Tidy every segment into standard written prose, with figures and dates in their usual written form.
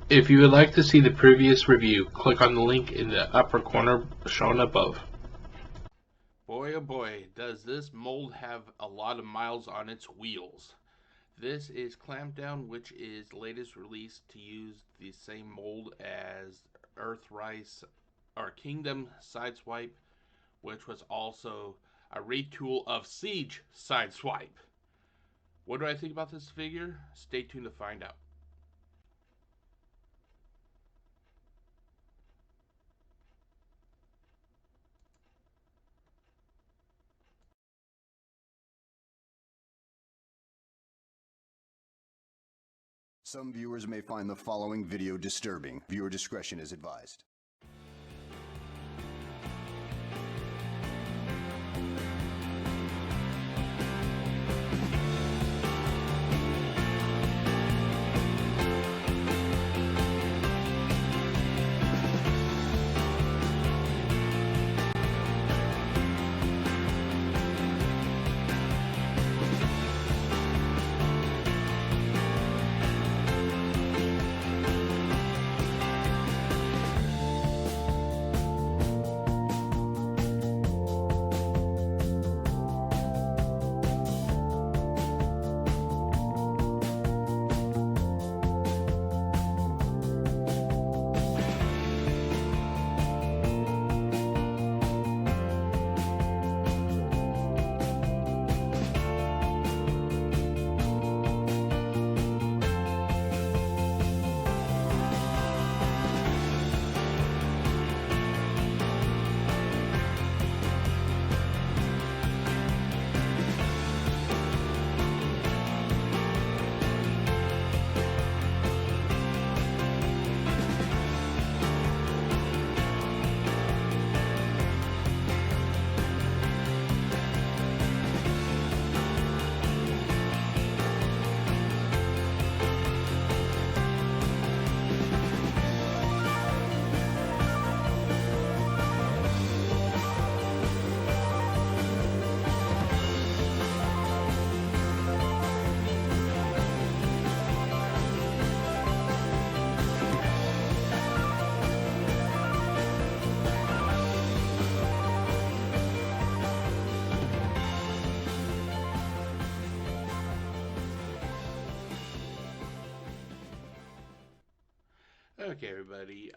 If you would like to see the previous review, click on the link in the upper corner shown above. Boy oh boy, does this mold have a lot of miles on its wheels. This is Clampdown, which is latest release to use the same mold as Earthrise or Kingdom Sideswipe, which was also a retool of Siege Sideswipe. What do I think about this figure? Stay tuned to find out. Some viewers may find the following video disturbing. Viewer discretion is advised. Okay, everybody.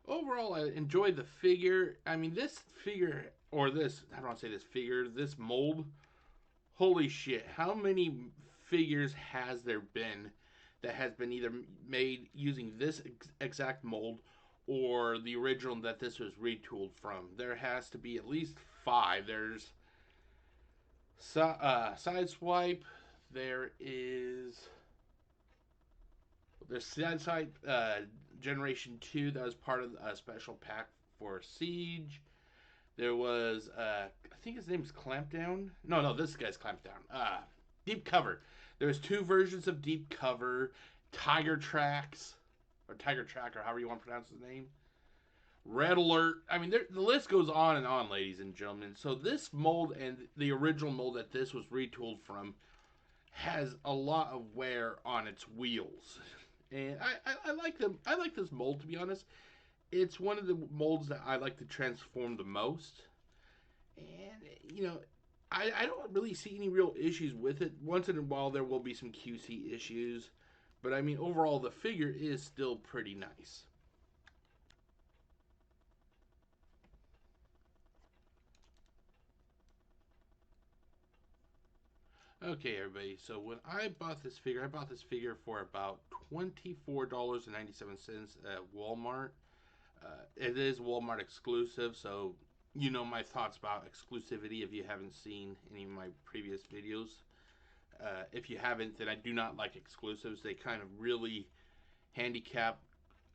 Overall, I enjoyed the figure. I mean, this figure, or this, I don't want to say this figure, this mold, holy shit. How many figures has there been that has been either made using this exact mold or the original that this was retooled from? There has to be at least 5. Sideswipe. There's Sideswipe Generation 2 that was part of a special pack for Siege. There was, I think his name's Clampdown. No, this guy's Clampdown. Deep Cover. There's 2 versions of Deep Cover. Tiger Tracks, or Tiger Track, or however you want to pronounce his name. Red Alert. I mean, the list goes on, ladies and gentlemen. So this mold and the original mold that this was retooled from has a lot of wear on its wheels. And I like them. I like this mold, to be honest. It's one of the molds that I like to transform the most. And, I don't really see any real issues with it. Once in a while, there will be some QC issues. But, I mean, overall, the figure is still pretty nice. Okay, everybody. So when I bought this figure for about $24.97 at Walmart. It is Walmart exclusive, so you know my thoughts about exclusivity if you haven't seen any of my previous videos. If you haven't, then I do not like exclusives. They kind of really handicap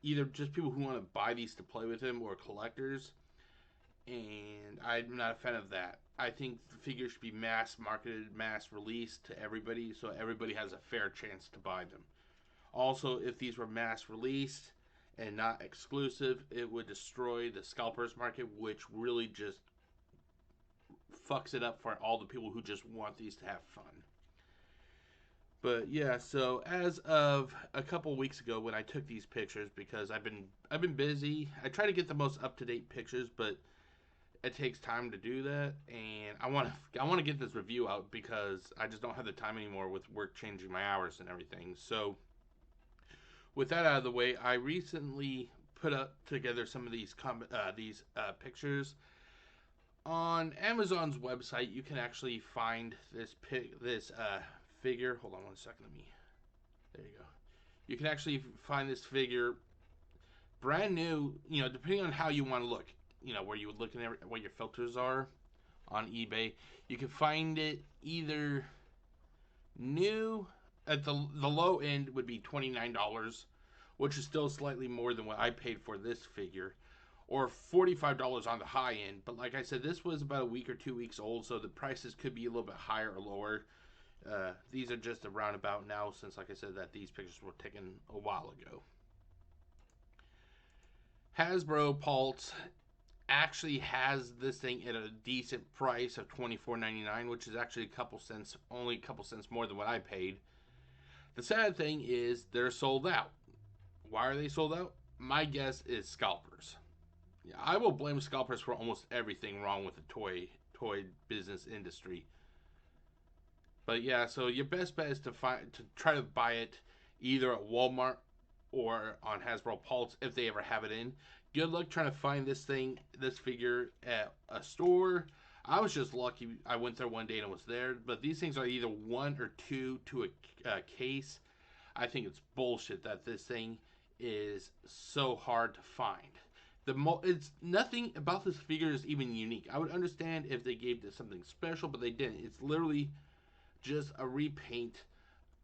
either just people who want to buy these to play with them or collectors, and I'm not a fan of that. I think the figures should be mass marketed, mass released to everybody, so everybody has a fair chance to buy them. Also, if these were mass released and not exclusive, it would destroy the scalpers market, which really just fucks it up for all the people who just want these to have fun. But yeah, so as of a couple weeks ago when I took these pictures, because I've been busy. I try to get the most up to date pictures, but it takes time to do that, and I want to get this review out because I just don't have the time anymore with work changing my hours and everything. So with that out of the way, I recently put up together some of these pictures on Amazon's website. You can actually find this figure. Hold on one second. There you go. You can actually find this figure brand new. Depending on how you want to look. Where you would look at what your filters are on eBay. You can find it either new at the low end would be $29, which is still slightly more than what I paid for this figure, or $45 on the high end. But like I said, this was about a week or 2 weeks old, so the prices could be a little bit higher or lower. These are just around about now, since like I said that these pictures were taken a while ago. Hasbro Pulse actually has this thing at a decent price of $24.99, which is actually only a couple cents more than what I paid. The sad thing is they're sold out. Why are they sold out? My guess is scalpers. Yeah, I will blame scalpers for almost everything wrong with the toy business industry. But yeah, so your best bet is to try to buy it either at Walmart or on Hasbro Pulse if they ever have it in. Good luck trying to find this figure at a store. I was just lucky. I went there one day and it was there. But these things are either one or two to a case. I think it's bullshit that this thing is so hard to find. It's nothing about this figure is even unique. I would understand if they gave this something special, but they didn't. It's literally just a repaint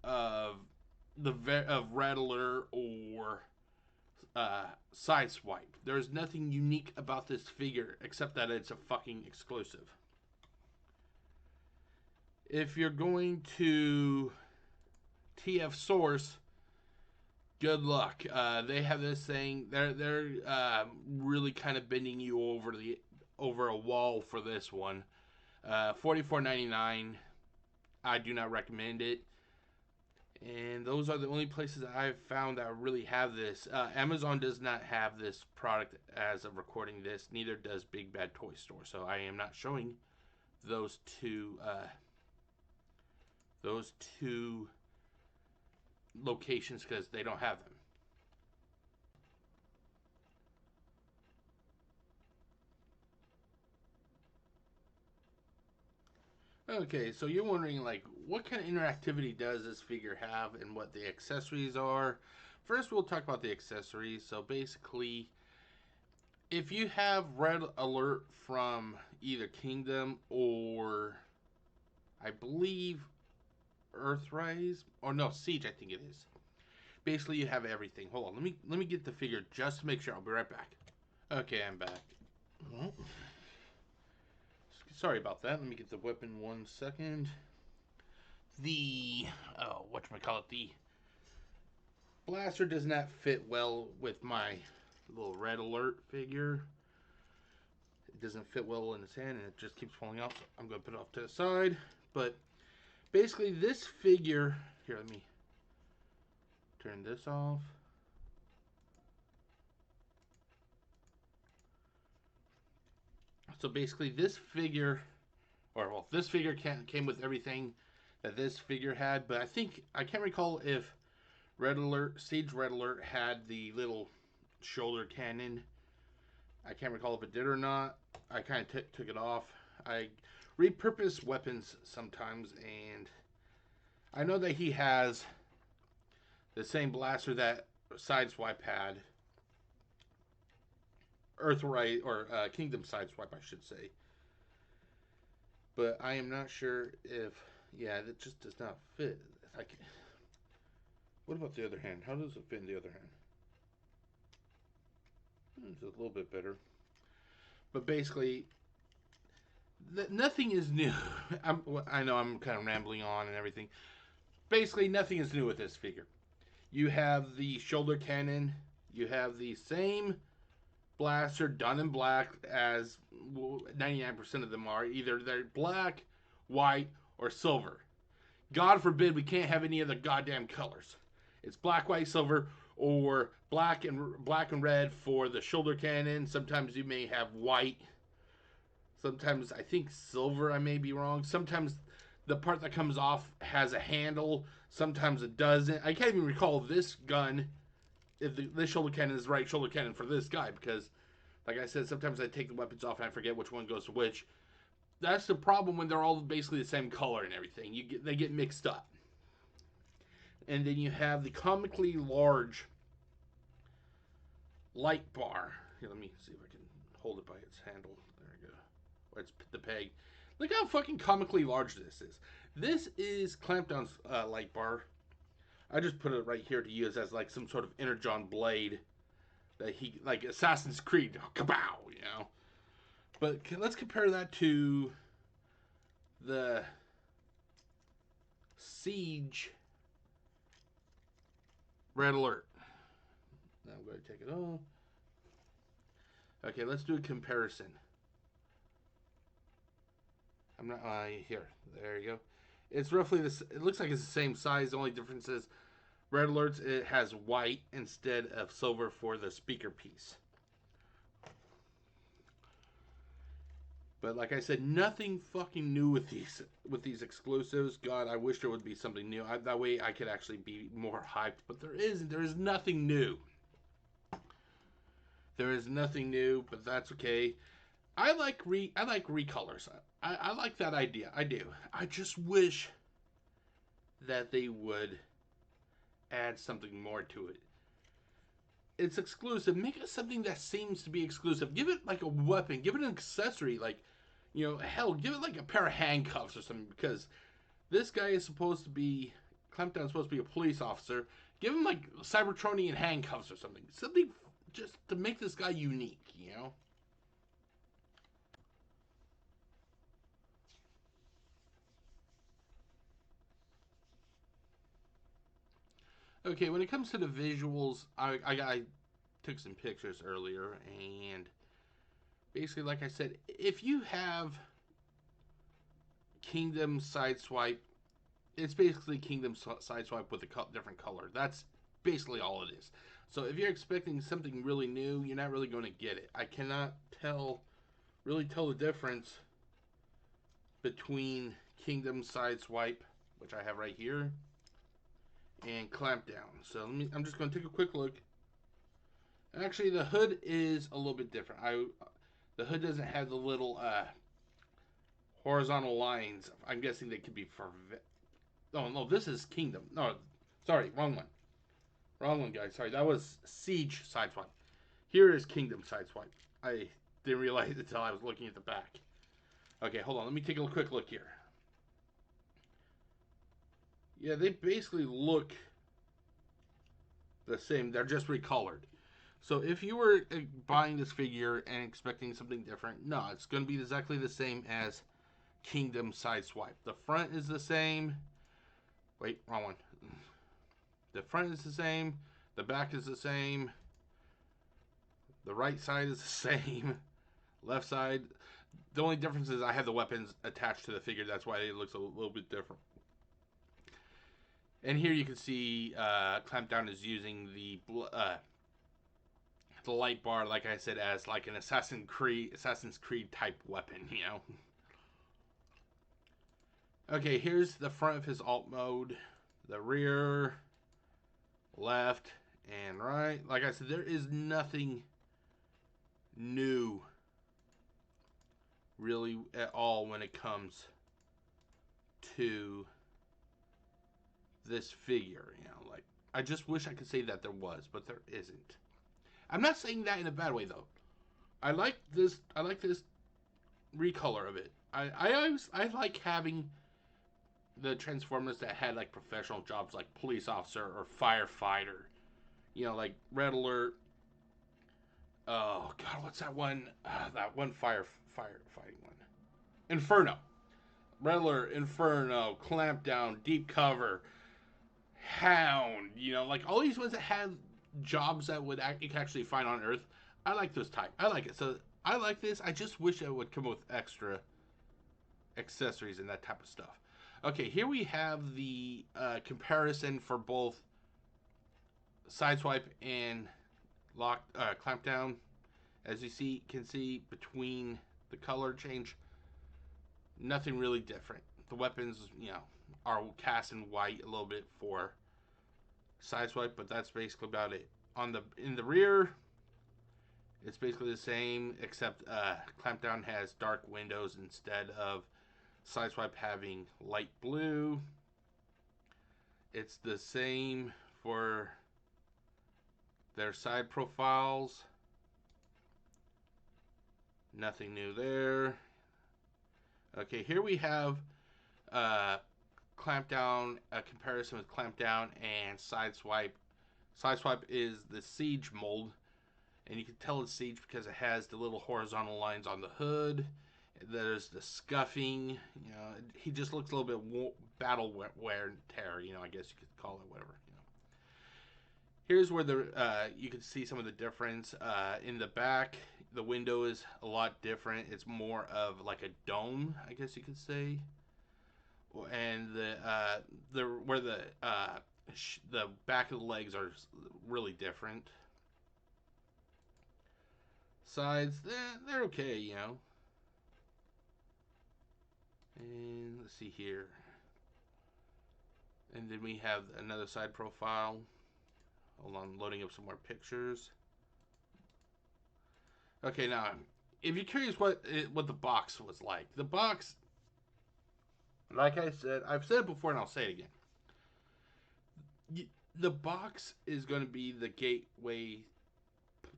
of of Rattler or Sideswipe. There's nothing unique about this figure except that it's a fucking exclusive. If you're going to TF Source, good luck. They have this thing. They're really kind of bending you over a wall for this one. $44.99. I do not recommend it. And those are the only places I've found that really have this. Amazon does not have this product as of recording this. Neither does Big Bad Toy Store. So I am not showing those two locations because they don't have them. Okay, so you're wondering like what kind of interactivity does this figure have and what the accessories are. First, we'll talk about the accessories. So basically, if you have Red Alert from either Kingdom or I believe Earthrise or no Siege, I think it is. Basically, you have everything. Hold on, let me get the figure just to make sure. I'll be right back. Okay, I'm back. Well, sorry about that. Let me get the weapon 1 second. The whatchamacallit, the blaster does not fit well with my little Red Alert figure. It doesn't fit well in his hand and it just keeps falling off. So I'm going to put it off to the side. But basically this figure, here, let me turn this off. So basically this figure, this figure came with everything that this figure had, but I can't recall if Siege Red Alert had the little shoulder cannon. I can't recall if it did or not. I kind of took it off. I repurpose weapons sometimes, and I know that he has the same blaster that Sideswipe had. Earthright, or Kingdom Sideswipe, I should say. But I am not sure if, yeah, that just does not fit. What about the other hand? How does it fit in the other hand? It's a little bit better. But basically, nothing is new. I know I'm kind of rambling on and everything. Basically, nothing is new with this figure. You have the shoulder cannon. You have the same blaster done in black as 99% of them are. Either they're black, white, or silver. God forbid we can't have any other goddamn colors. It's black, white, silver, or black and red for the shoulder cannon. Sometimes you may have white. Sometimes I think silver. I may be wrong. Sometimes the part that comes off has a handle. Sometimes it doesn't. I can't even recall this gun. If this shoulder cannon is the right shoulder cannon for this guy, because, like I said, sometimes I take the weapons off and I forget which one goes to which. That's the problem when they're all basically the same color and everything. They get mixed up. And then you have the comically large light bar. Here, let me see if I can hold it by its handle. There we go. It's the peg. Look how fucking comically large this is. This is Clampdown's light bar. I just put it right here to use as like some sort of Energon blade that he, like Assassin's Creed, kabow, you know. But let's compare that to the Siege Red Alert. Now I'm going to take it off. Okay, let's do a comparison. I'm not here. There you go. It's roughly this. It looks like it's the same size. The only difference is Red Alerts, it has white instead of silver for the speaker piece. But like I said, nothing fucking new with these exclusives. God, I wish there would be something new. That way I could actually be more hyped. But there isn't. There is nothing new. There is nothing new, but that's okay. I like recolors. I like that idea. I do. I just wish that they would add something more to it. It's exclusive. Make it something that seems to be exclusive. Give it like a weapon. Give it an accessory. Like, you know, hell, give it like a pair of handcuffs or something. Because this guy is supposed to be, Clampdown is supposed to be a police officer. Give him like Cybertronian handcuffs or something. Something just to make this guy unique, you know? Okay, when it comes to the visuals, I took some pictures earlier, and basically, like I said, if you have Kingdom Sideswipe, it's basically Kingdom Sideswipe with a different color. That's basically all it is. So if you're expecting something really new, you're not really going to get it. I cannot really tell the difference between Kingdom Sideswipe, which I have right here, and Clampdown. So I'm just going to take a quick look. Actually, the hood is a little bit different. The hood doesn't have the little horizontal lines. I'm guessing they could be for. Oh no, this is Kingdom. No, sorry, wrong one. Wrong one, guys. Sorry, that was Siege Sideswipe. Here is Kingdom Sideswipe. I didn't realize it until I was looking at the back. Okay, hold on. Let me take a quick look here. Yeah, they basically look the same. They're just recolored. So if you were buying this figure and expecting something different, no, it's going to be exactly the same as Kingdom Sideswipe. The front is the same. Wait, wrong one. The front is the same. The back is the same. The right side is the same. Left side. The only difference is I have the weapons attached to the figure. That's why it looks a little bit different. And here you can see Clampdown is using the light bar, like I said, as like an Assassin's Creed type weapon, you know. Okay, here's the front of his alt mode, the rear, left, and right. Like I said, there is nothing new really at all when it comes to this figure, you know. Like, I just wish I could say that there was, but there isn't. I'm not saying that in a bad way though. I like this recolor of it. I like having the Transformers that had like professional jobs like police officer or firefighter. You know, like Red Alert. Oh god, what's that one? That one firefighting one. Inferno. Red Alert, Inferno, Clampdown, Deep Cover, Hound. You know, like all these ones that have jobs that you can actually find on Earth. I like those type. I like it. So I like this. I just wish it would come with extra accessories and that type of stuff. Okay, here we have the comparison for both Sideswipe and Clampdown. As you can see between the color change, nothing really different. The weapons, are cast in white a little bit for Sideswipe, but that's basically about it. In the rear, it's basically the same, except Clampdown has dark windows instead of Sideswipe having light blue. It's the same for their side profiles. Nothing new there. Okay, here we have uh, Clampdown, a comparison with Clampdown and Sideswipe. Sideswipe is the Siege mold, and you can tell it's Siege because it has the little horizontal lines on the hood. There's the scuffing. He just looks a little bit battle wear and tear. I guess you could call it whatever. Here's where you can see some of the difference. In the back, the window is a lot different. It's more of like a dome, I guess you could say. And where the back of the legs are really different. Sides, they're okay. And let's see here. And then we have another side profile. Hold on, loading up some more pictures. Okay, now, if you're curious what the box was like, the box, like I said, I've said it before and I'll say it again. The box is going to be the gateway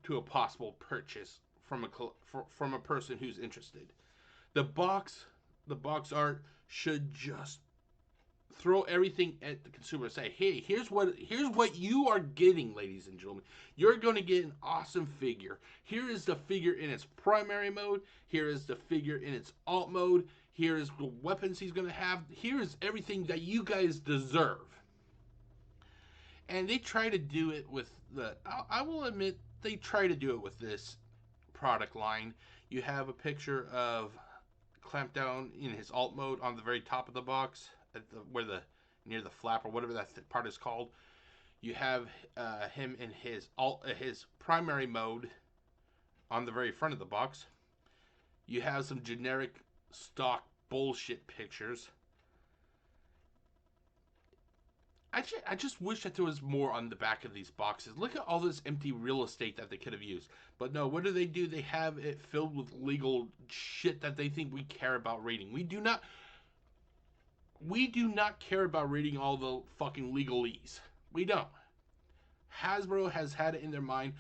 to a possible purchase from a person who's interested. The box art should just throw everything at the consumer. Say, hey, here's what you are getting, ladies and gentlemen. You're going to get an awesome figure. Here is the figure in its primary mode. Here is the figure in its alt mode. Here is the weapons he's going to have. Here is everything that you guys deserve. And they try to do it with I will admit, they try to do it with this product line. You have a picture of Clampdown in his alt mode on the very top of the box, near the flap or whatever that part is called. You have him in his primary mode on the very front of the box. You have some generic stock bullshit pictures. I just wish that there was more on the back of these boxes. Look at all this empty real estate that they could have used. But no, what do? They have it filled with legal shit that they think we care about reading. We do not care about reading all the fucking legalese. We don't. Hasbro has had it in their mind.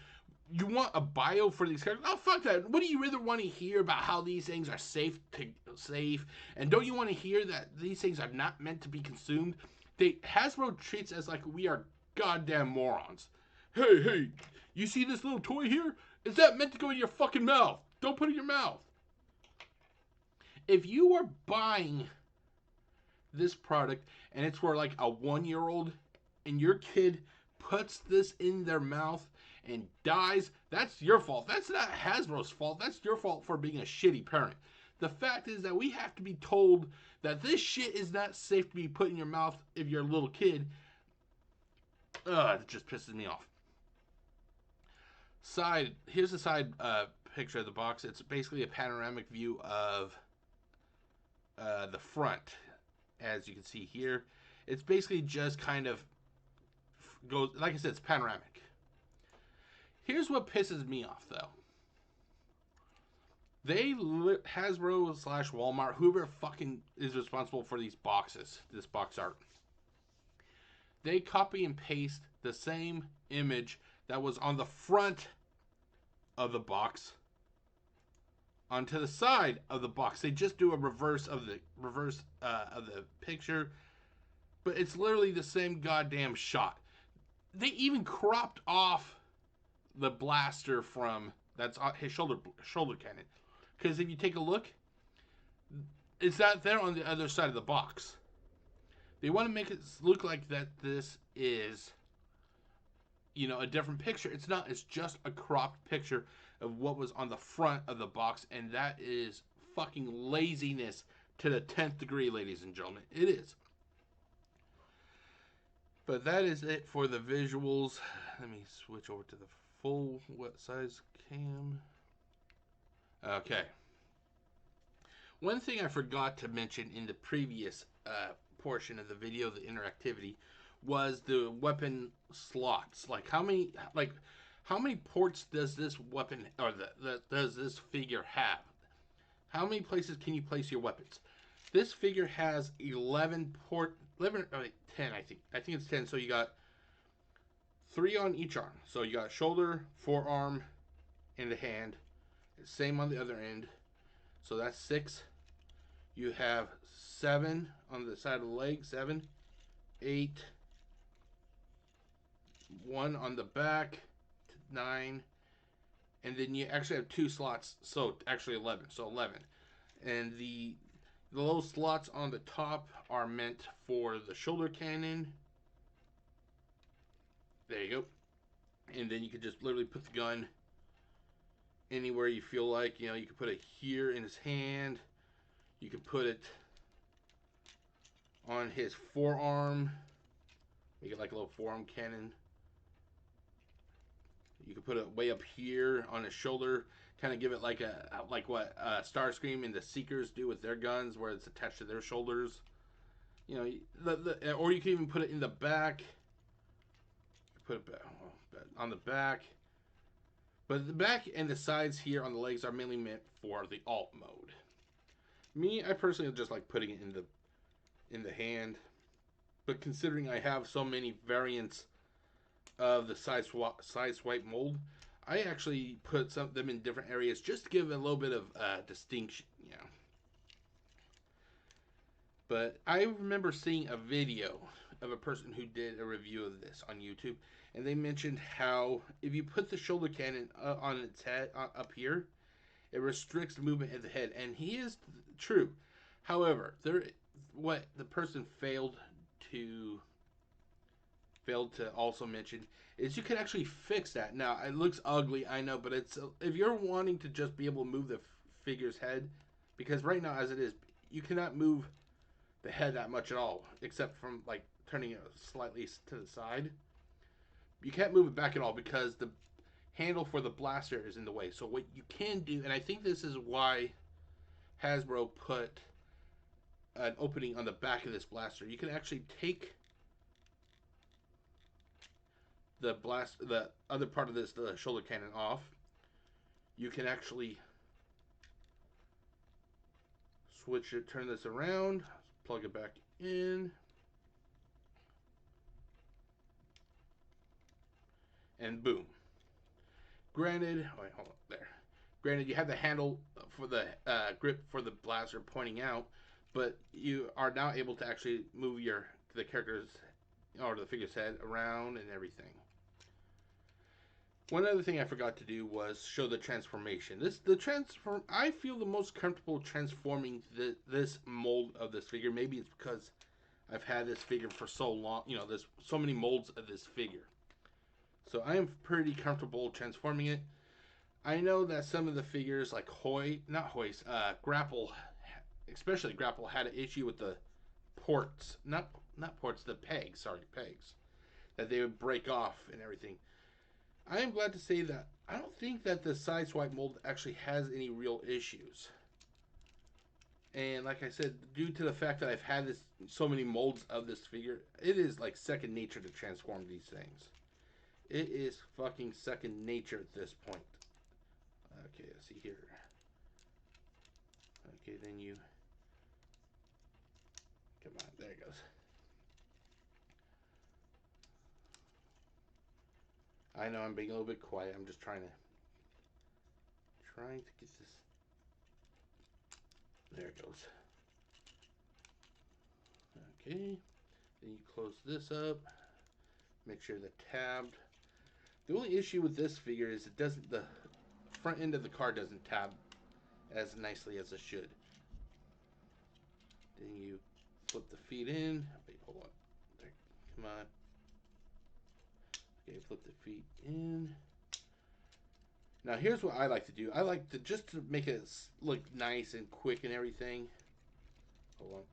You want a bio for these characters? Oh, fuck that. What do you rather want to hear about how these things are safe? And don't you want to hear that these things are not meant to be consumed? Hasbro treats us like we are goddamn morons. Hey, you see this little toy here? Is that meant to go in your fucking mouth? Don't put it in your mouth. If you are buying this product and it's for like a 1-year-old and your kid puts this in their mouth and dies, that's your fault. That's not Hasbro's fault. That's your fault for being a shitty parent. The fact is that we have to be told that this shit is not safe to be put in your mouth if you're a little kid. It just pisses me off. Here's a side picture of the box. It's basically a panoramic view of the front. As you can see here, it's basically just kind of goes, like I said, it's panoramic. Here's what pisses me off, though. Hasbro / Walmart, whoever fucking is responsible for these boxes, this box art, they copy and paste the same image that was on the front of the box onto the side of the box. They just do a reverse of the picture, but it's literally the same goddamn shot. They even cropped off the blaster from that's his shoulder cannon. Because if you take a look, it's not there on the other side of the box. They want to make it look like that this is, a different picture. It's not. It's just a cropped picture of what was on the front of the box, and that is fucking laziness to the 10th degree, ladies and gentlemen. It is. But that is it for the visuals. Let me switch over to the full what size cam. Okay. One thing I forgot to mention in the previous portion of the video, the interactivity, was the weapon slots. Like how many ports does this weapon or does this figure have? How many places can you place your weapons? This figure has 11 port, 11 or 10, I think. I think it's 10. So you got 3 on each arm. So you got shoulder, forearm, and the hand. Same on the other end. So that's 6. You have 7 on the side of the leg, 7, 8, 1 on the back, 9, and then you actually have 2 slots, so actually 11. So 11, and the little slots on the top are meant for the shoulder cannon. There you go. And then you can just literally put the gun anywhere you feel like. You know, you can put it here in his hand. You can put it on his forearm. Make it like a little forearm cannon. You can put it way up here on his shoulder. Kind of give it like what Starscream and the Seekers do with their guns, where it's attached to their shoulders. You know, or you can even put it in the back. Put it on the back. But the back and the sides here on the legs are mainly meant for the alt mode. Me, I personally just like putting it in the hand. But considering I have so many variants of the side swipe mold, I actually put some of them in different areas just to give it a little bit of distinction, you know. But I remember seeing a video of a person who did a review of this on YouTube, and they mentioned how if you put the shoulder cannon on its head up here, it restricts the movement of the head, and he is true. However, what the person failed to also mention is you can actually fix that. Now it looks ugly, I know, but it's if you're wanting to just be able to move the figure's head, because right now as it is, you cannot move the head that much at all, except from like turning it slightly to the side. You can't move it back at all because the handle for the blaster is in the way. So what you can do, and I think this is why Hasbro put an opening on the back of this blaster, you can actually take the other part of this, the shoulder cannon, off. You can actually switch it, turn this around, plug it back in, and boom. Granted, wait, hold on, there. Granted, you have the handle for the grip for the blaster pointing out, but you are now able to actually move the character's or the figure's head around and everything. One other thing I forgot to do was show the transformation. I feel the most comfortable transforming this mold of this figure. Maybe it's because I've had this figure for so long. You know, there's so many molds of this figure. So I am pretty comfortable transforming it. I know that some of the figures like Grapple, especially Grapple, had an issue with the ports, not ports, the pegs. Sorry, pegs, that they would break off and everything. I am glad to say that I don't think that the side swipe mold actually has any real issues. And like I said, due to the fact that I've had so many molds of this figure, it is like second nature to transform these things. It is fucking second nature at this point. Okay, let's see here. Okay, then you... Come on, there it goes. I know I'm being a little bit quiet. I'm just trying to get this... There it goes. Okay, then you close this up. Make sure they're tabbed. The only issue with this figure is the front end of the card doesn't tab as nicely as it should. Then you flip the feet in. Wait, hold on. There, come on. Okay, flip the feet in. Now here's what I like to do. I like to just to make it look nice and quick and everything. hold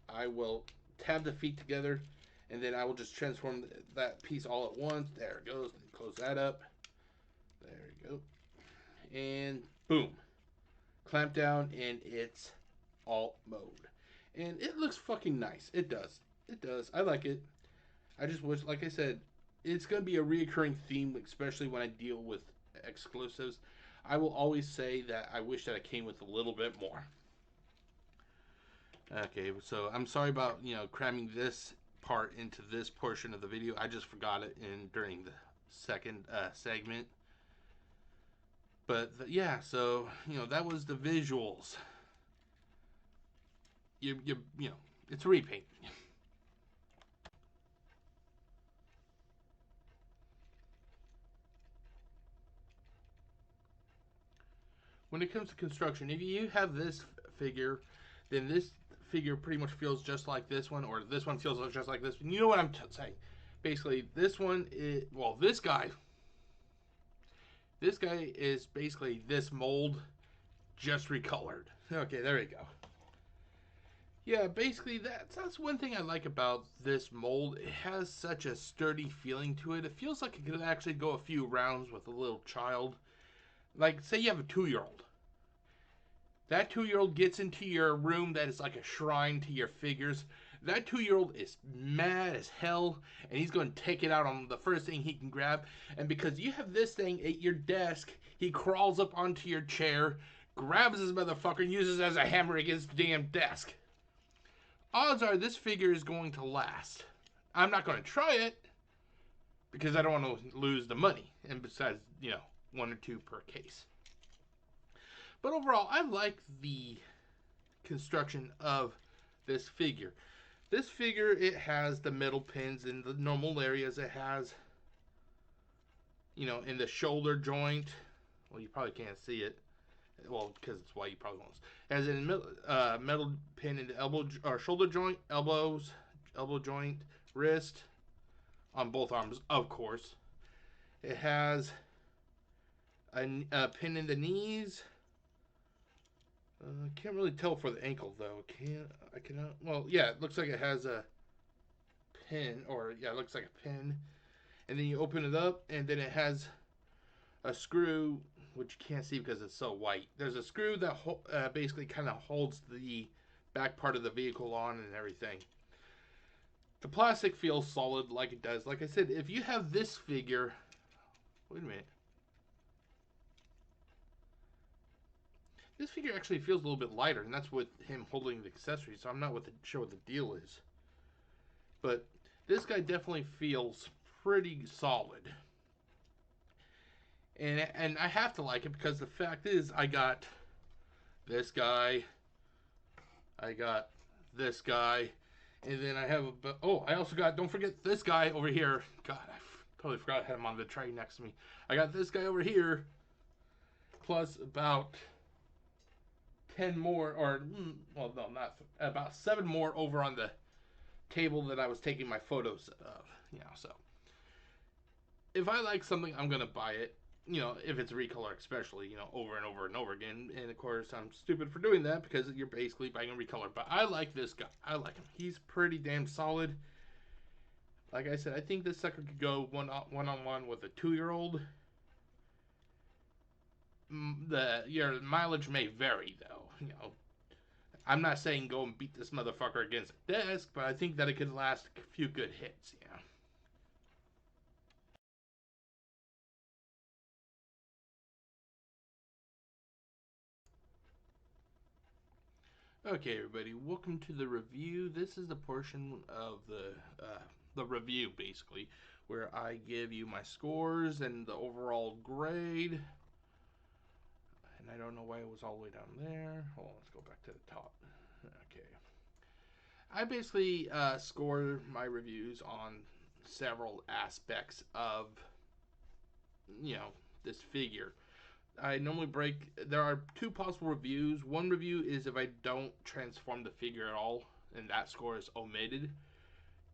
on. I will tab the feet together, and then I will just transform that piece all at once. There it goes. Close that up. There you go. And boom. Clamp down in its alt mode. And it looks fucking nice. It does. It does. I like it. I just wish, like I said, it's going to be a reoccurring theme, especially when I deal with exclusives. I will always say that I wish that it came with a little bit more. Okay, so I'm sorry about, cramming this part into this portion of the video. I just forgot it during the second segment. But yeah, so that was the visuals. It's a repaint. When it comes to construction, if you have this figure, then this figure pretty much feels just like this one, or this one feels just like this one. You know what I'm saying? Basically, this one is, well, this guy is basically this mold just recolored. Okay, there we go. Yeah, basically that's one thing I like about this mold. It has such a sturdy feeling to it. It feels like it could actually go a few rounds with a little child. Like, say you have a 2-year-old. That 2-year-old gets into your room that is like a shrine to your figures. That 2-year-old is mad as hell, and he's going to take it out on the first thing he can grab. And because you have this thing at your desk, he crawls up onto your chair, grabs his motherfucker, and uses it as a hammer against the damn desk. Odds are this figure is going to last. I'm not going to try it because I don't want to lose the money. And besides, 1 or 2 per case. But overall, I like the construction of this figure. This figure, it has the metal pins in the normal areas. It has, in the shoulder joint. Well, you probably can't see it. Well, because it's white, you probably won't. It has a metal pin in the elbow or shoulder joint, elbow joint, wrist, on both arms, of course. It has a pin in the knees. Can't really tell for the ankle though. I cannot. Well, yeah, it looks like it has a pin, or yeah, it looks like a pin. And then you open it up, and then it has a screw, which you can't see because it's so white. There's a screw that basically kind of holds the back part of the vehicle on and everything. The plastic feels solid like it does. Like I said, if you have this figure, wait a minute. This figure actually feels a little bit lighter, and that's with him holding the accessories, so I'm not sure what the deal is. But this guy definitely feels pretty solid. And I have to like it because the fact is I got this guy, I got this guy, and then I have I also got, don't forget this guy over here. God, I totally forgot I had him on the tray next to me. I got this guy over here, plus about 10 more, or, well, no, not, about 7 more over on the table that I was taking my photos of, so. If I like something, I'm going to buy it, if it's recolor especially, over and over and over again. And of course, I'm stupid for doing that because you're basically buying a recolor. But I like this guy. I like him. He's pretty damn solid. Like I said, I think this sucker could go one-on-one with a 2-year-old. Your mileage may vary, though. I'm not saying go and beat this motherfucker against a desk, but I think that it could last a few good hits, Okay, everybody, welcome to the review. This is the portion of the review, basically, where I give you my scores and the overall grade. And I don't know why it was all the way down there. Hold on, let's go back to the top. Okay. I basically score my reviews on several aspects of, this figure. I normally there are 2 possible reviews. One review is if I don't transform the figure at all, and that score is omitted.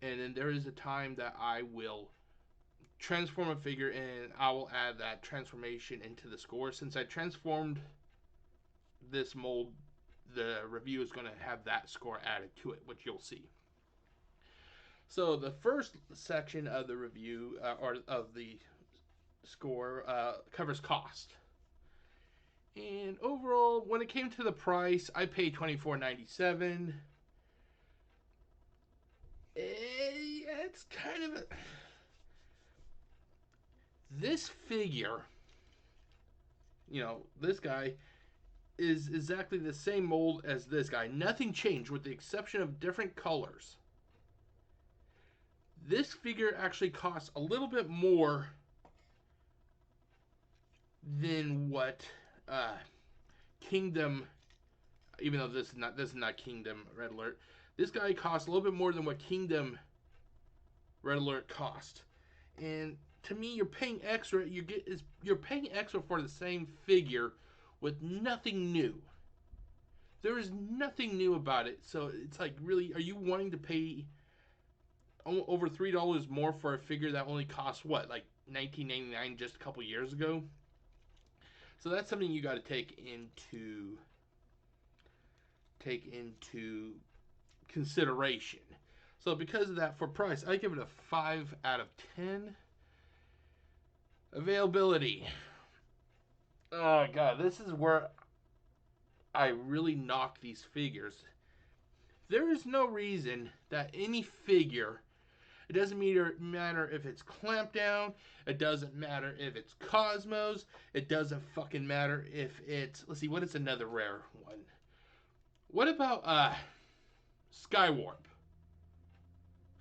And then there is a time that I will transform a figure and I will add that transformation into the score. Since I transformed this mold the review is going to have that score added to it, which you'll see. So the first section of the review or of the score covers cost. And overall, when it came to the price, I paid $24.97. It's kind of this figure. This guy is exactly the same mold as this guy. Nothing changed with the exception of different colors. This figure actually costs a little bit more than what Kingdom, even though this is not Kingdom Red Alert. This guy costs a little bit more than what Kingdom Red Alert cost. And to me, you're paying extra. You're paying extra for the same figure with nothing new. There is nothing new about it. So it's like, really, are you wanting to pay over $3 more for a figure that only cost what, like $19.99 just a couple years ago? So that's something you got to take into consideration. So because of that, for price, I give it a 5 out of 10. Availability. Oh god, this is where I really knock these figures. There is no reason that any figure, it doesn't matter if it's Clampdown, it doesn't matter if it's Cosmos, it doesn't fucking matter if it's, let's see, what is another rare one? What about Skywarp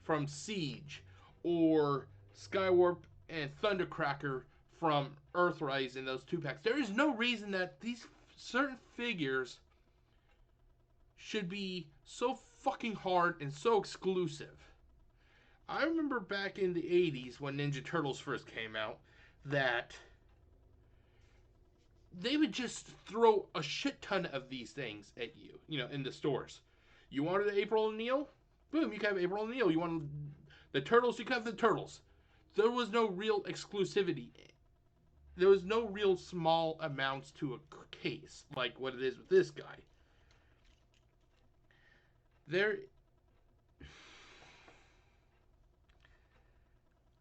from Siege, or Skywarp and Thundercracker from Earthrise in those 2-packs? There is no reason that these certain figures should be so fucking hard and so exclusive. I remember back in the 80s when Ninja Turtles first came out that they would just throw a shit ton of these things at you, in the stores. You wanted April O'Neil? Boom, you can have April O'Neil. You wanted the Turtles? You can have the Turtles. There was no real exclusivity. There was no real small amounts to a case like what it is with this guy.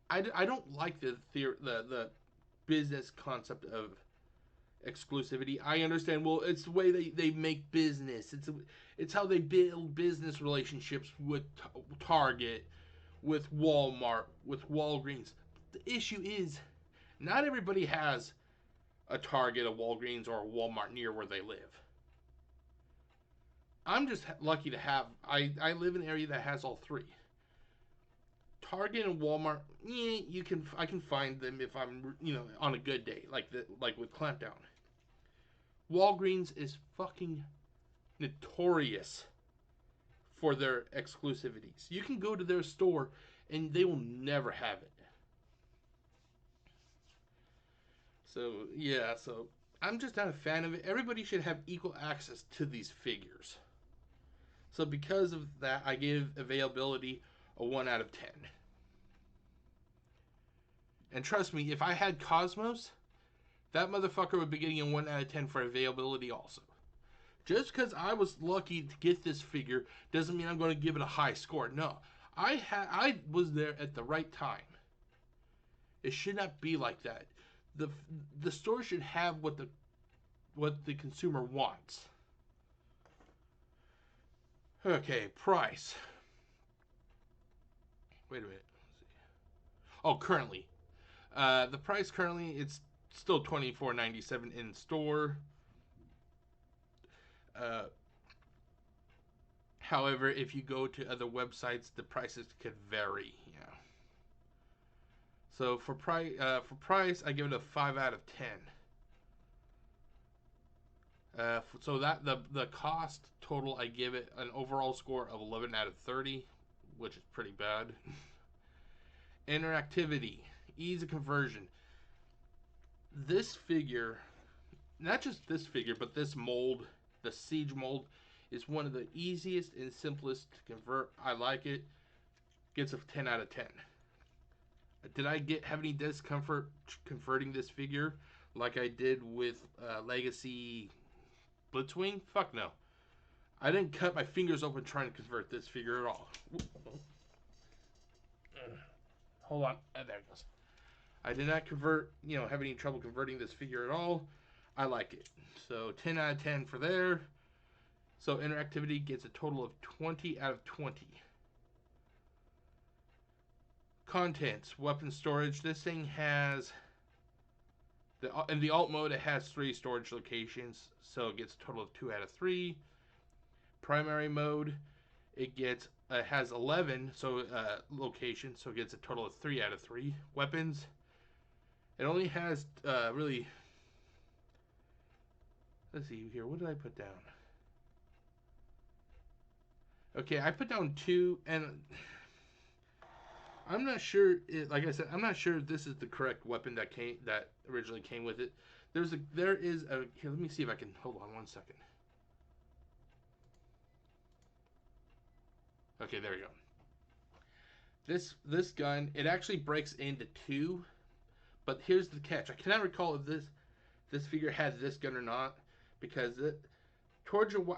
I don't like the business concept of exclusivity. I understand. Well, it's the way they make business. It's how they build business relationships with Target, with Walmart, with Walgreens. The issue is, not everybody has a Target, a Walgreens, or a Walmart near where they live. I'm just lucky to have. I live in an area that has all three. Target and Walmart, I can find them if I'm on a good day, like with Clampdown. Walgreens is fucking notorious for their exclusivities. You can go to their store and they will never have it. So I'm just not a fan of it. Everybody should have equal access to these figures. So because of that, I give availability a 1 out of 10. And trust me, if I had Cosmos, that motherfucker would be getting a 1 out of 10 for availability also. Just because I was lucky to get this figure doesn't mean I'm going to give it a high score. No, I was there at the right time. It should not be like that. The store should have what the consumer wants. Okay, price. Wait a minute. Oh, currently. The price currently, it's still $24.97 in store. However, if you go to other websites, the prices could vary. So for price, I give it a 5 out of 10. So that the cost total, I give it an overall score of 11 out of 30, which is pretty bad. Interactivity, ease of conversion. This figure, not just this figure, but this mold, the Siege mold, is one of the easiest and simplest to convert. I like it. Gets a 10 out of 10. Did I have any discomfort converting this figure like I did with Legacy Blitzwing? Fuck no. I didn't cut my fingers open trying to convert this figure at all. Hold on. There it goes. I did not have any trouble converting this figure at all. I like it. So 10 out of 10 for there. So Interactivity gets a total of 20 out of 20. Contents, weapon storage. This thing has, in the alt mode, it has 3 storage locations. So it gets a total of 2 out of 3. Primary mode, it has 11 locations, so it gets a total of 3 out of 3. Weapons, it only has really. Let's see here. What did I put down? Okay, I put down 2, and I'm not sure. Like I said, I'm not sure if this is the correct weapon that originally came with it. There is a. Here, let me see if I can hold on 1 second. Okay, there we go. This gun, it actually breaks into 2, but here's the catch. I cannot recall if this figure had this gun or not, because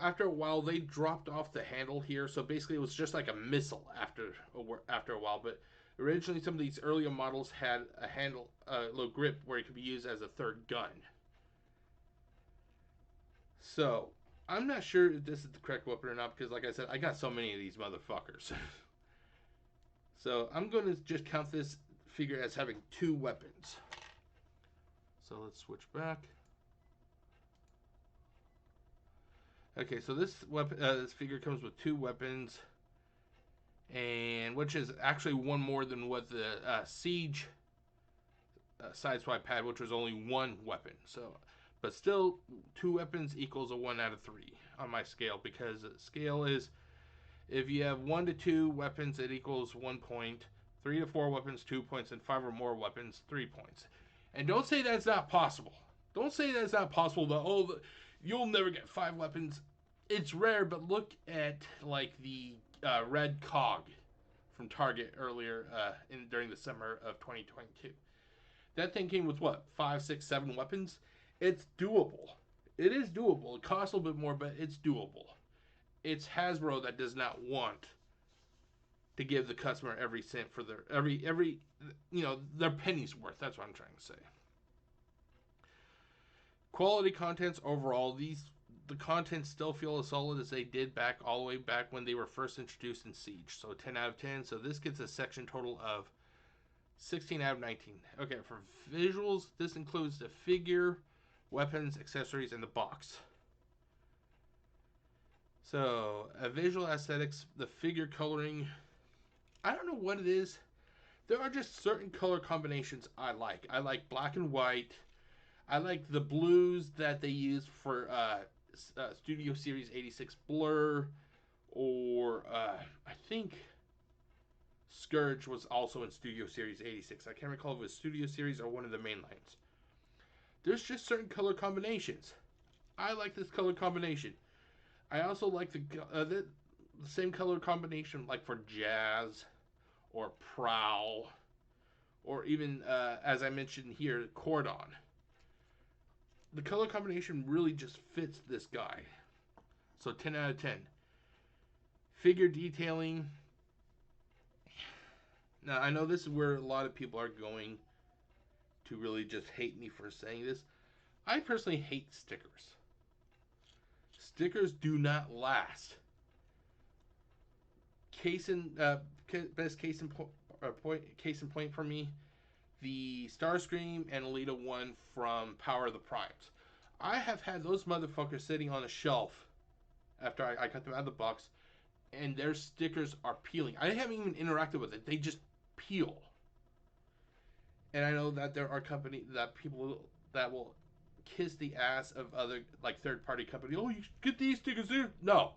after a while they dropped off the handle here, so basically it was just like a missile after a while. But originally some of these earlier models had a handle, little grip where it could be used as a third gun. So I'm not sure if this is the correct weapon or not, because like I said, I got so many of these motherfuckers. So I'm going to just count this figure as having 2 weapons. So let's switch back. Okay, so this figure comes with 2 weapons, and which is actually 1 more than what the Siege sideswipe had, which was only 1 weapon. So, but still, 2 weapons equals a 1 out of 3 on my scale, because the scale is, if you have 1 to 2 weapons, it equals 1 point. 3 to 4 weapons, 2 points, and 5 or more weapons, 3 points. And don't say that's not possible. Don't say that's not possible. You'll never get 5 weapons. It's rare, but look at like the red cog from Target earlier during the summer of 2022. That thing came with what, 5, 6, 7 weapons? It's doable. It is doable. It costs a little bit more, but it's doable. It's Hasbro that does not want to give the customer every cent for their their penny's worth. That's what I'm trying to say. Quality contents overall, the contents still feel as solid as they did all the way back when they were first introduced in Siege. So 10 out of 10. So this gets a section total of 16 out of 19. Okay, for visuals, this includes the figure, weapons, accessories, and the box. So, visual aesthetics, the figure coloring, I don't know what it is. There are just certain color combinations I like. I like black and white. I like the blues that they use for Studio Series 86 Blur, or I think Scourge was also in Studio Series 86. I can't recall if it was Studio Series or one of the main lines. There's just certain color combinations. I like this color combination. I also like the same color combination like for Jazz or Prowl, or even, as I mentioned here, Cordon. The color combination really just fits this guy. So 10 out of 10. Figure detailing. Now, I know this is where a lot of people are going to really just hate me for saying this. I personally hate stickers. Stickers do not last. Best case in point for me, the Starscream and Alita one from Power of the Primes. I have had those motherfuckers sitting on a shelf after I cut them out of the box, and their stickers are peeling. I haven't even interacted with it. They just peel. And I know that there are people that will kiss the ass of other, like, third-party companies. Oh, you get these stickers there? No.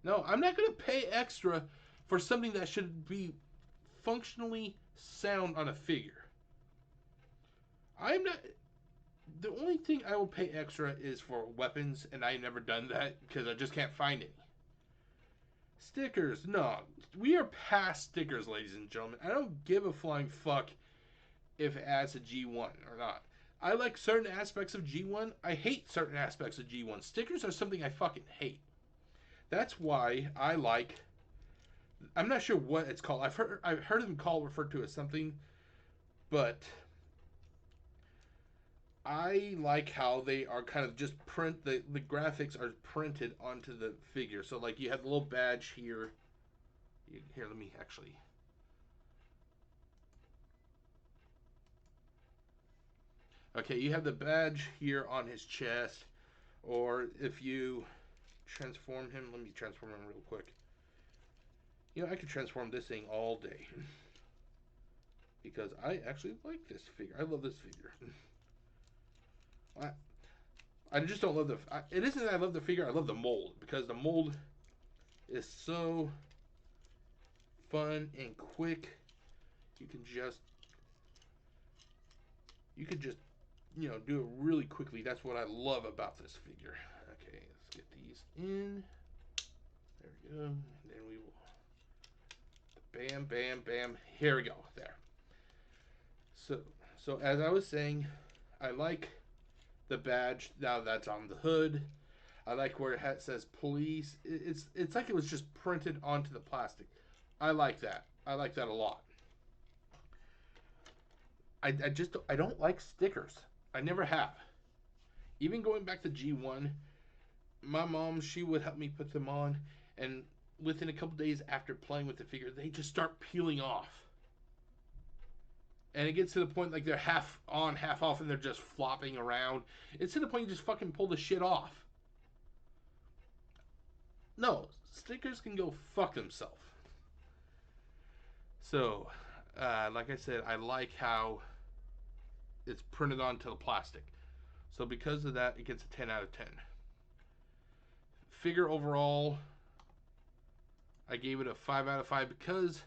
No, I'm not going to pay extra for something that should be functionally sound on a figure. I'm not. The only thing I will pay extra is for weapons, and I've never done that because I just can't find any. Stickers, no. We are past stickers, ladies and gentlemen. I don't give a flying fuck if it adds a G1 or not. I like certain aspects of G1. I hate certain aspects of G1. Stickers are something I fucking hate. That's why I like. I'm not sure what it's called. I've heard them referred to as something, but I like how they are kind of just the graphics are printed onto the figure. So like you have the little badge here. Here, let me actually. Okay, you have the badge here on his chest, or if you transform him, let me transform him real quick. You know, I could transform this thing all day because I actually like this figure. I love this figure. I, I just don't love the. It isn't that I love the figure. I love the mold because the mold is so fun and quick. You can just you can just do it really quickly. That's what I love about this figure. Okay, let's get these in. There we go. And then we will bam, bam, bam. Here we go. There. So so as I was saying, I like the badge now that's on the hood. I like where it says police. It's like it was just printed onto the plastic. I like that. I like that a lot. I don't like stickers. I never have. Even going back to G1, my mom, she would help me put them on, and within a couple days after playing with the figure, they just start peeling off. And it gets to the point like they're half on, half off, and they're just flopping around. It's to the point you just fucking pull the shit off. No, stickers can go fuck themselves. So, like I said, I like how it's printed onto the plastic. So because of that, it gets a 10 out of 10. Figure overall, I gave it a 5 out of 5 because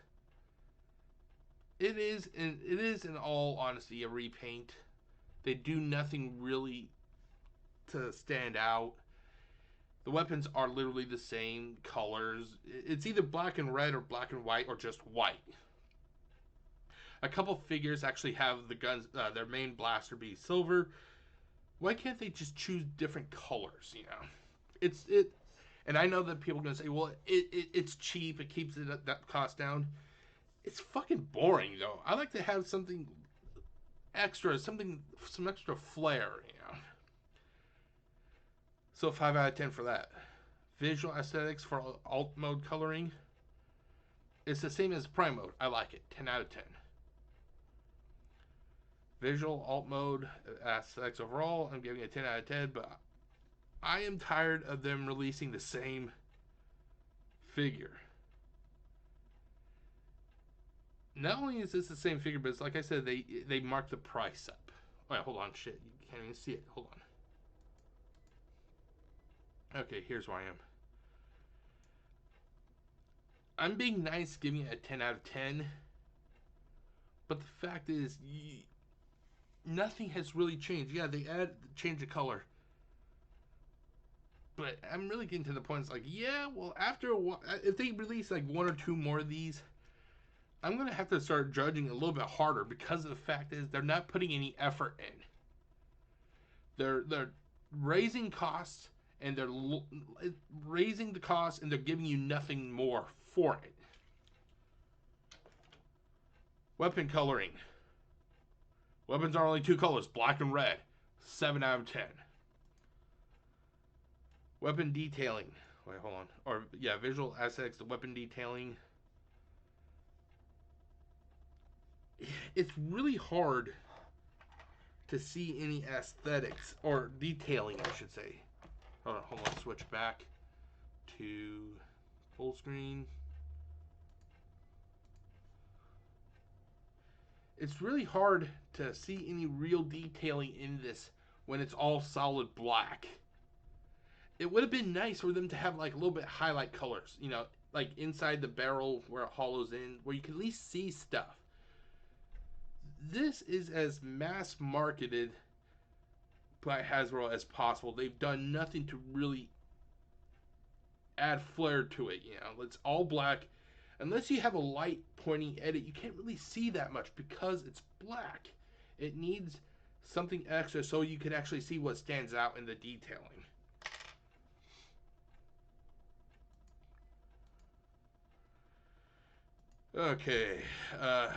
it is in all honesty a repaint. They do nothing really to stand out. The weapons are literally the same colors. It's either black and red or black and white or just white. A couple figures actually have the guns, their main blaster be silver. Why can't they just choose different colors? And I know that people are gonna say, well, it's cheap. It keeps that cost down. It's fucking boring though. I like to have something extra, some extra flair. So 5 out of 10 for that. Visual aesthetics for alt mode coloring. It's the same as prime mode. I like it. 10 out of 10. Visual alt mode aesthetics overall, I'm giving it a 10 out of 10, but I am tired of them releasing the same figure. Not only is this the same figure, but it's like I said, they mark the price up. Wait, hold on, shit, you can't even see it. Hold on. Okay, here's where I am. I'm being nice, giving it a 10 out of 10, but the fact is, nothing has really changed. Yeah, they change the color, but I'm really getting to the point. It's like, yeah, well, after a while, if they release like one or two more of these, I'm gonna have to start judging a little bit harder because of the fact is they're not putting any effort in. They're raising costs and they're raising the costs and they're giving you nothing more for it. Weapon coloring. Weapons are only two colors, black and red. 7 out of 10. Weapon detailing. Wait, hold on. Or yeah, visual aesthetics. The weapon detailing. It's really hard to see any aesthetics or detailing, I should say. Hold on, switch back to full screen. It's really hard to see any real detailing in this when it's all solid black. It would have been nice for them to have like a little bit highlight colors, like inside the barrel where it hollows in, where you can at least see stuff. This is as mass marketed by Hasbro as possible. They've done nothing to really add flair to it. It's all black. Unless you have a light pointing edit, you can't really see that much because it's black. It needs something extra so you can actually see what stands out in the detailing. Okay. Uh,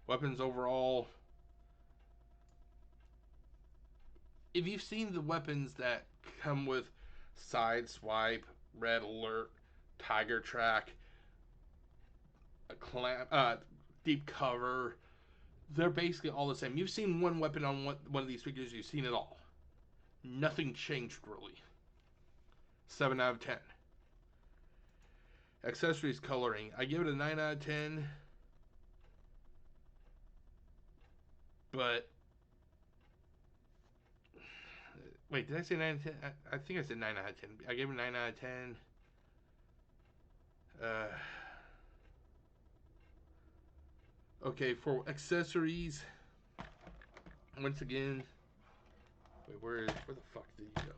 Weapons overall. If you've seen the weapons that come with side swipe, red alert, tiger track, a clamp, deep cover, they're basically all the same. You've seen one weapon on one of these figures, you've seen it all. Nothing changed really. 7 out of 10. Accessories coloring. I give it a 9 out of 10. But wait, did I say 9 out of 10? I think I said 9 out of 10. I gave it a 9 out of 10. Uh, okay, for accessories, once again, wait, where the fuck did you go?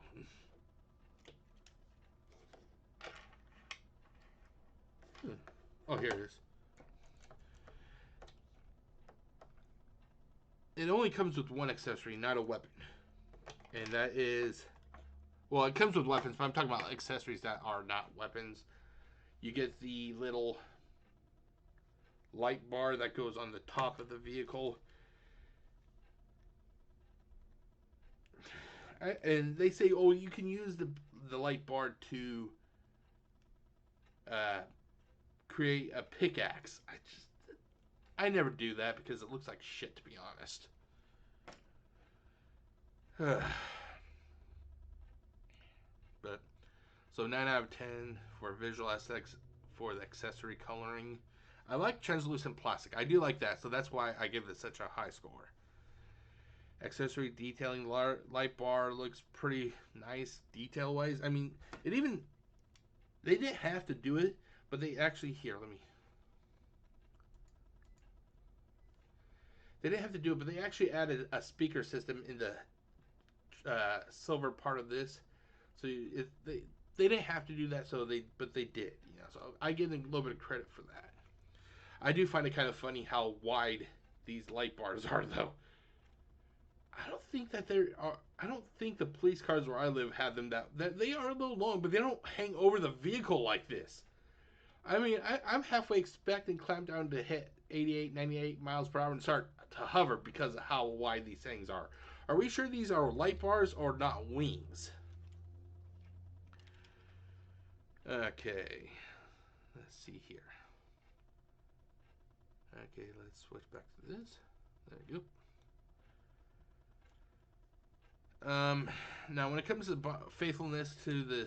Oh, here it is. It only comes with one accessory, not a weapon. And that is, well, it comes with weapons, but I'm talking about accessories that are not weapons. You get the little light bar that goes on the top of the vehicle. And they say, oh, you can use the light bar to uh, create a pickaxe. I never do that because it looks like shit, to be honest. But so 9 out of 10 for visual aesthetics for the accessory coloring. I like translucent plastic. I do like that, so that's why I give it such a high score. Accessory detailing, light bar looks pretty nice detail wise. I mean, it even, they didn't have to do it, but they actually, here, let me, they didn't have to do it, but they actually added a speaker system in the silver part of this. So they didn't have to do that, but they did. You know, so I give them a little bit of credit for that. I do find it kind of funny how wide these light bars are, though. I don't think that there are. I don't think the police cars where I live have them that they are a little long, but they don't hang over the vehicle like this. I mean, I'm halfway expecting Clampdown to hit 88, 98 miles per hour and start to hover because of how wide these things are. Are we sure these are light bars or not wings? Okay, let's see here. Okay, let's switch back to this. There you go. Now when it comes to faithfulness to the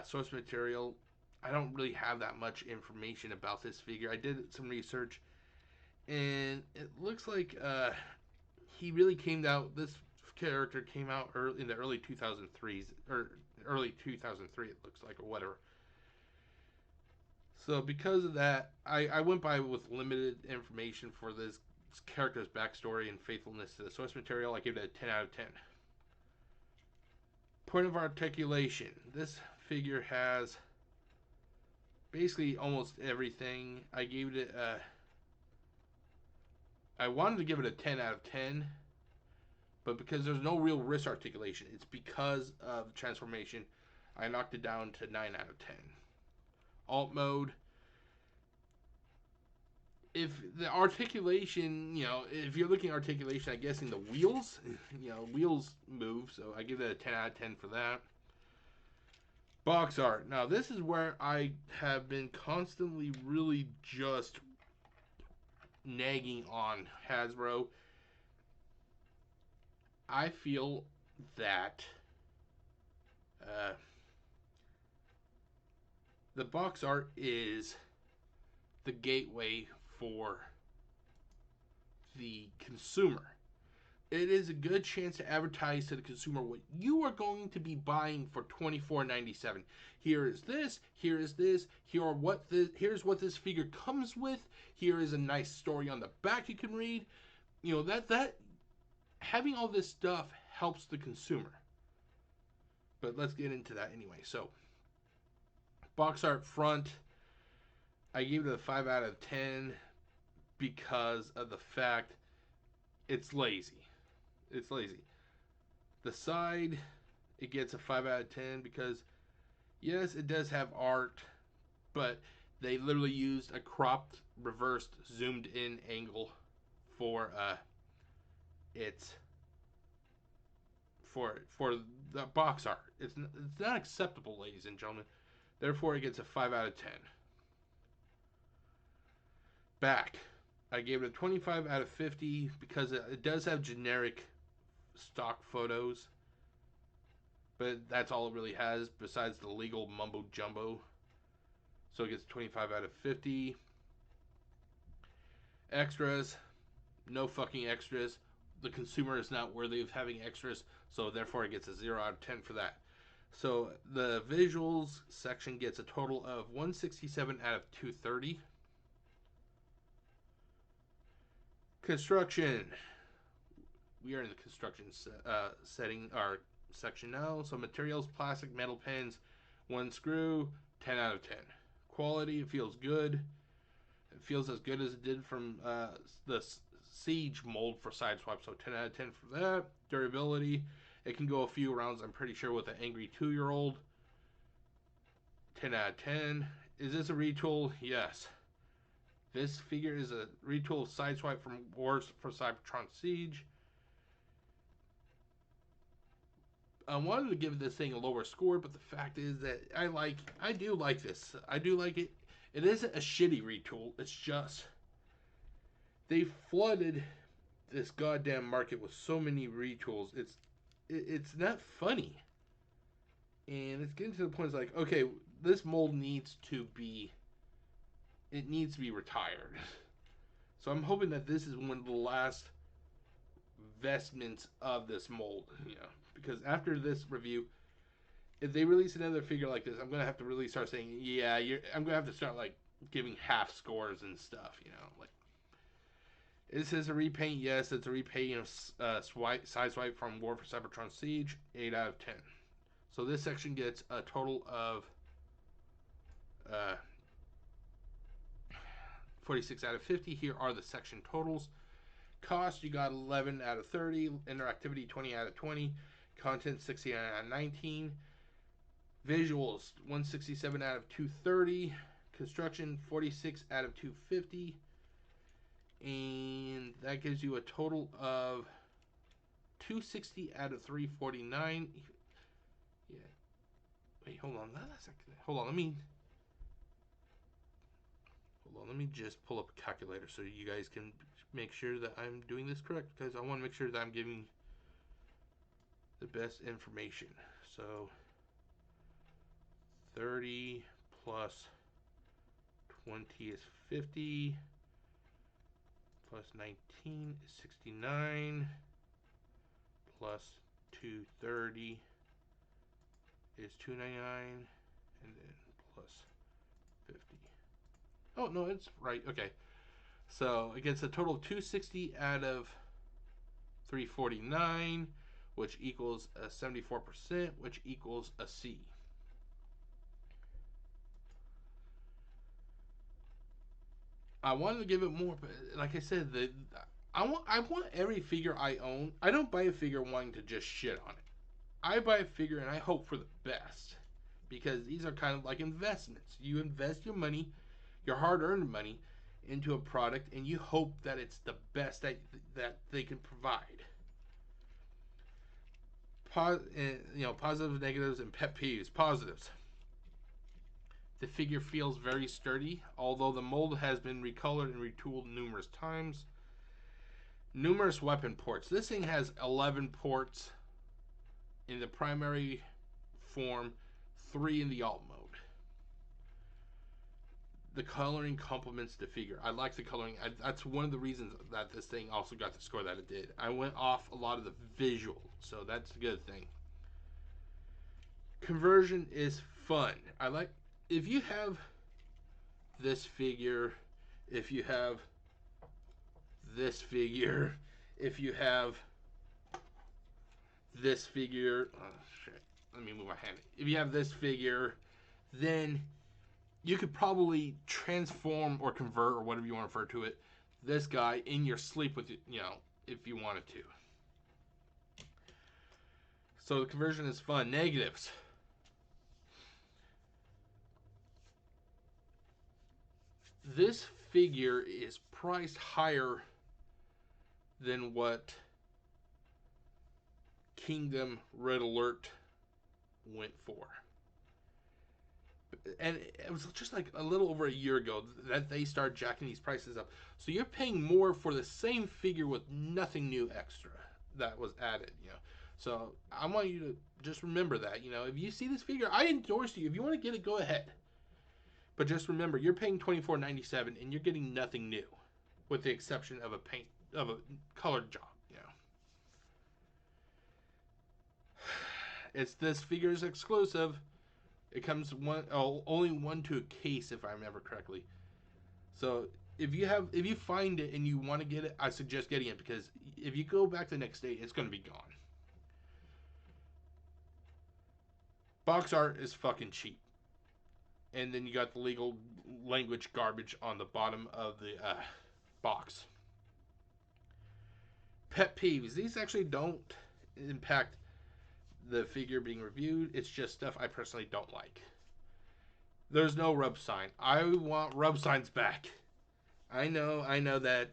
source material, I don't really have that much information about this figure. I did some research, and it looks like he really came out. This character came out in the early 2003s or early 2003. It looks like, or whatever. So because of that, I went by with limited information for this character's backstory and faithfulness to the source material. I give it a 10 out of 10. Point of articulation. This figure has basically almost everything. I gave it a. I wanted to give it a 10 out of 10, but because there's no real wrist articulation, it's because of transformation, I knocked it down to 9 out of 10. Alt mode. If the articulation, if you're looking at articulation, I'm guessing the wheels, wheels move, so I give it a 10 out of 10 for that. Box art. Now, this is where I have been constantly really just nagging on Hasbro. I feel that the box art is the gateway for the consumer. It is a good chance to advertise to the consumer what you are going to be buying for $24.97. Here is this. Here is this. Here's what this figure comes with. Here is a nice story on the back you can read. That having all this stuff helps the consumer. But let's get into that anyway. So, box art front, I gave it a 5 out of 10 because of the fact it's lazy. It's lazy. The side, it gets a 5 out of 10 because, yes, it does have art, but They literally used a cropped, reversed, zoomed in angle for its for the box art. It's not acceptable, ladies and gentlemen. Therefore, it gets a 5 out of 10. Back, I gave it a 25 out of 50 because it does have generic stock photos, but that's all it really has besides the legal mumbo jumbo. So it gets 25 out of 50. Extras, no fucking extras. The consumer is not worthy of having extras, so therefore it gets a 0 out of 10 for that. So the visuals section gets a total of 167 out of 230. Construction. We are in the construction setting, our section now. So materials, plastic, metal pens, 1 screw, 10 out of 10. Quality, it feels good. It feels as good as it did from the Siege mold for Sideswipe, so 10 out of 10 for that. Durability, it can go a few rounds, I'm pretty sure, with an angry 2-year-old. 10 out of 10. Is this a retool? Yes. This figure is a retool of Sideswipe from Wars for Cybertron Siege. I wanted to give this thing a lower score, but the fact is that I do like this. I do like it. It isn't a shitty retool. It's just they flooded this goddamn market with so many retools. It's not funny, and it's getting to the point. It's like, okay, this mold needs to be retired. So I'm hoping that this is one of the last vestments of this mold, because after this review, if they release another figure like this, I'm gonna have to really start saying, yeah, I'm gonna have to start like giving half scores and stuff, like. Is this a repaint? Yes, it's a repaint of Sideswipe from War for Cybertron Siege, 8 out of 10. So this section gets a total of 46 out of 50. Here are the section totals. Cost, you got 11 out of 30. Interactivity, 20 out of 20. Content, 60 out of 19. Visuals, 167 out of 230. Construction, 46 out of 250. And that gives you a total of 260 out of 349. Yeah. Wait, hold on. Hold on. Let me just pull up a calculator so you guys can make sure that I'm doing this correct, because I want to make sure that I'm giving the best information. So 30 plus 20 is 50, plus 19 is 69, plus 230 is 299, and then plus 50. Oh, no, it's right. Okay. So it gets a total of 260 out of 349, which equals a 74%, which equals a C. I wanted to give it more, but like I said, I want every figure I own. I don't buy a figure wanting to just shit on it. I buy a figure and I hope for the best, because these are kind of like investments. You invest your money, your hard-earned money, into a product, and you hope that it's the best that they can provide. Positives, negatives, and pet peeves. Positives. The figure feels very sturdy, although the mold has been recolored and retooled numerous times. Numerous weapon ports. This thing has 11 ports in the primary form, 3 in the alt mode. The coloring complements the figure. I like the coloring. That's one of the reasons that this thing also got the score that it did. I went off a lot of the visual, so that's a good thing. Conversion is fun. I like, if you have this figure, if you have this figure, if you have this figure, oh shit, let me move my hand. If you have this figure, then you could probably transform or convert, or whatever you want to refer to it, this guy in your sleep with, if you wanted to. So the conversion is fun. Negatives. this figure is priced higher than what Kingdom Red Alert went for. And it was just like a little over a year ago that they started jacking these prices up. So you're paying more for the same figure with nothing new extra that was added, you know. So I want you to just remember that, you know, if you see this figure, I endorse you. If you want to get it, go ahead. But just remember, you're paying $24.97 and you're getting nothing new, with the exception of a colored job, you know. It's this figure's exclusive. It comes only one to a case, if I remember correctly. So if you find it and you want to get it, I suggest getting it, because if you go back the next day, it's going to be gone. Box art is fucking cheap, and then you got the legal language garbage on the bottom of the box. Pet peeves. These actually don't impact the figure being reviewed. It's just stuff I personally don't like. There's no rub sign. I want rub signs back. I know that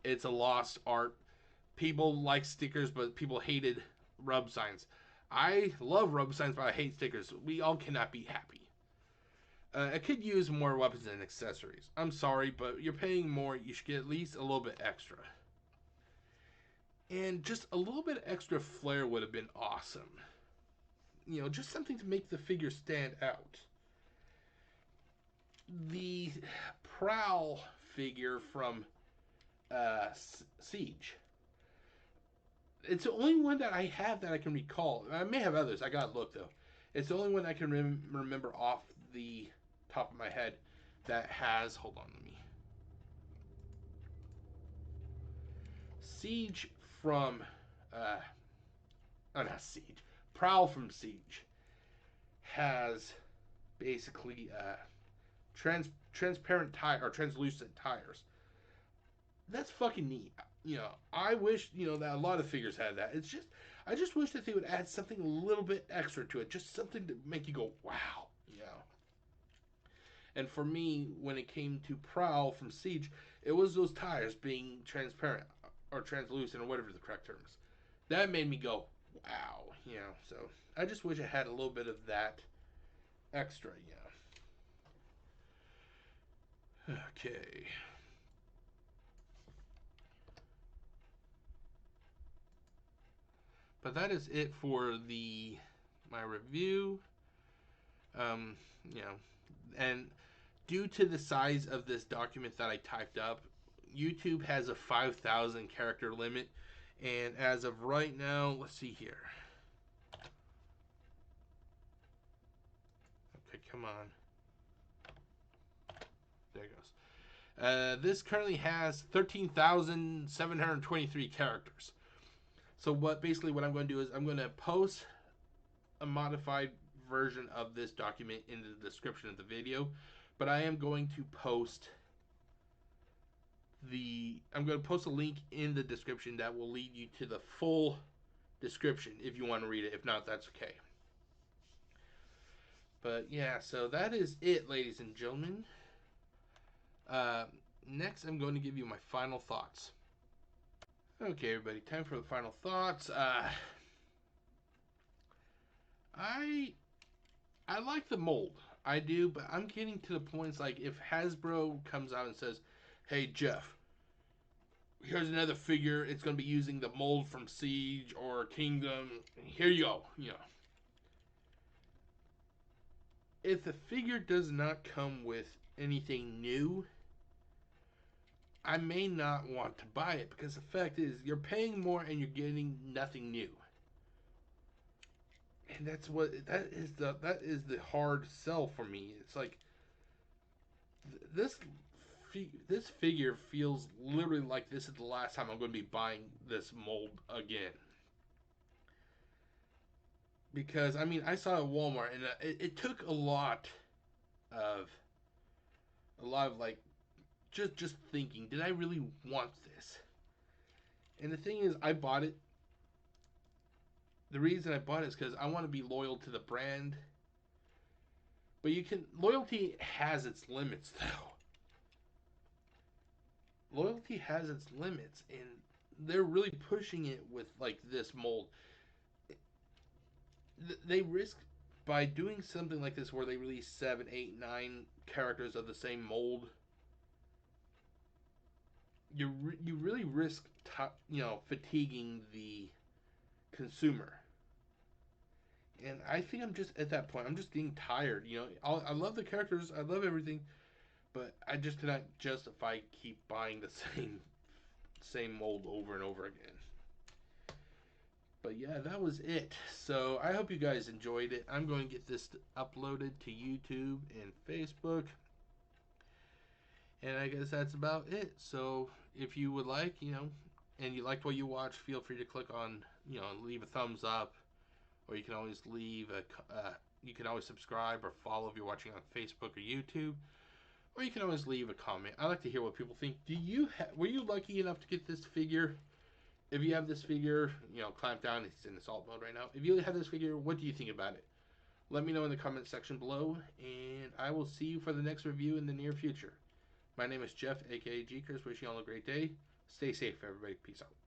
it's a lost art. People like stickers, but people hated rub signs. I love rub signs, but I hate stickers. We all cannot be happy. I could use more weapons and accessories. I'm sorry, but you're paying more. You should get at least a little bit extra. And just a little bit extra flair would have been awesome. You know, just something to make the figure stand out. The Prowl figure from Siege. It's the only one that I have that I can recall. I may have others. I gotta look though. It's the only one I can remember off the top of my head that has. Hold on, let me. Siege from. Oh, not Siege. Prowl from Siege has basically transparent tire or translucent tires. That's fucking neat. You know, I wish, you know, that a lot of figures had that. It's just, I just wish that they would add something a little bit extra to it, just something to make you go, wow, you know. And for me, when it came to Prowl from Siege, it was those tires being transparent or translucent or whatever the correct term is. That made me go, wow, you know. So I just wish I had a little bit of that extra, you know. Okay. But that is it for the my review. You know, and due to the size of this document that I typed up, YouTube has a 5,000 character limit, and as of right now, let's see here. Okay, come on. There it goes. This currently has 13,723 characters. So what I'm going to do is I'm going to post a modified version of this document in the description of the video, but I am going to post a link in the description that will lead you to the full description if you want to read it. If not, that's okay. But yeah, so that is it, ladies and gentlemen. Next, I'm going to give you my final thoughts. Okay, everybody, time for the final thoughts. I like the mold. I do, but I'm getting to the points like if Hasbro comes out and says, "Hey Jeff, here's another figure. It's going to be using the mold from Siege or Kingdom. Here you go." You know, if the figure does not come with anything new, I may not want to buy it, because the fact is you're paying more and you're getting nothing new. And that is the hard sell for me. It's like this this figure feels literally like this is the last time I'm going to be buying this mold again. Because I mean, I saw it at Walmart, and it took of a lot of like just thinking, did I really want this? And the thing is, I bought it. The reason I bought it is because I want to be loyal to the brand. But loyalty has its limits, though. loyalty has its limits, and they're really pushing it with like this mold. They risk by doing something like this where they release 7, 8, 9 characters of the same mold. You really risk fatiguing the consumer. And I think I'm just at that point. I'm just getting tired. I love the characters. I love everything, but I just cannot justify keep buying the same mold over and over again. But yeah, that was it. So I hope you guys enjoyed it. I'm going to get this uploaded to YouTube and Facebook. And I guess that's about it. So if you would like, and you liked what you watched, feel free to click on, leave a thumbs up, or you can always you can always subscribe or follow if you're watching on Facebook or YouTube, or you can always leave a comment. I like to hear what people think. Were you lucky enough to get this figure? If you have this figure, Clampdown is in assault mode right now. If you have this figure, what do you think about it? Let me know in the comment section below, and I will see you for the next review in the near future. My name is Jeff, aka GCurse, wishing you all a great day. Stay safe, everybody. Peace out.